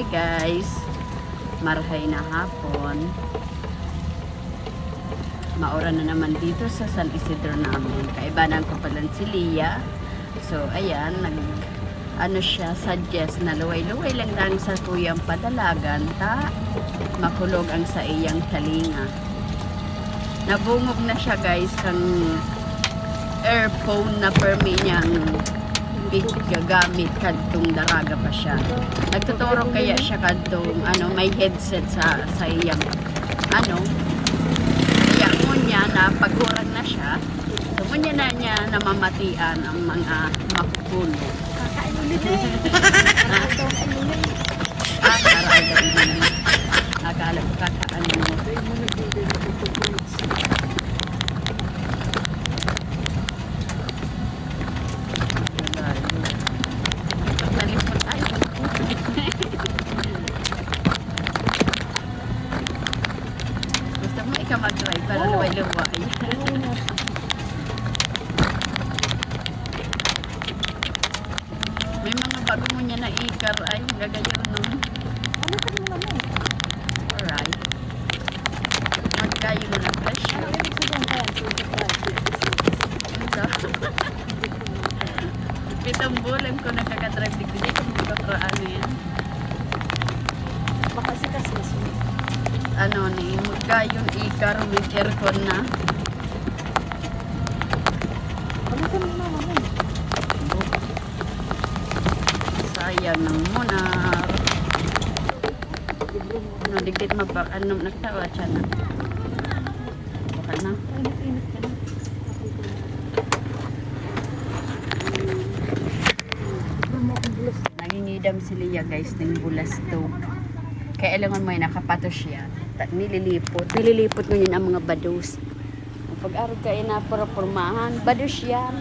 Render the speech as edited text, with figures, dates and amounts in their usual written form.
Hi guys, marhay na hapon. Maura na naman dito sa San Isidro namin. Kaibanan ko pala si Lia. So ayan, suggest na luway-luway lang lang sa tuyang padalagan ta makulog ang sa iyang talinga. Nabungog na siya guys kang earphone na permi niyang gagamit kadtong daraga pa siya. Nagtuturo kaya siya kadtong may headset sa iyang kaya mo niya na pagkurang na siya, so mo niya na namamatian ang mga makukulog. Akala ko kakaano mo. Gusto mo ikaw mag-drive para luway-luway. May mga bago mo niya na ikar ay gagayon nun. Ano ka naman naman? Alright. Magkayo mo na fresh. Ano yung sabihin ka yan? Pitong bulan ko nakakadrive dito. Hindi ko magkakaraan yan. Baka si Kasmas. Magkayon ikar with aircon na. Ano ka naman naman? Sayang ng munar. Digit nagtawa siya na. Baka na. Init-init ka na. Nangingidam si Lia guys ng bulas to. Kaya alangan mo yung nakapatos siya. Nililipot mo yun ang mga bados. Pag-arog ka ina para pormahan, bados yan.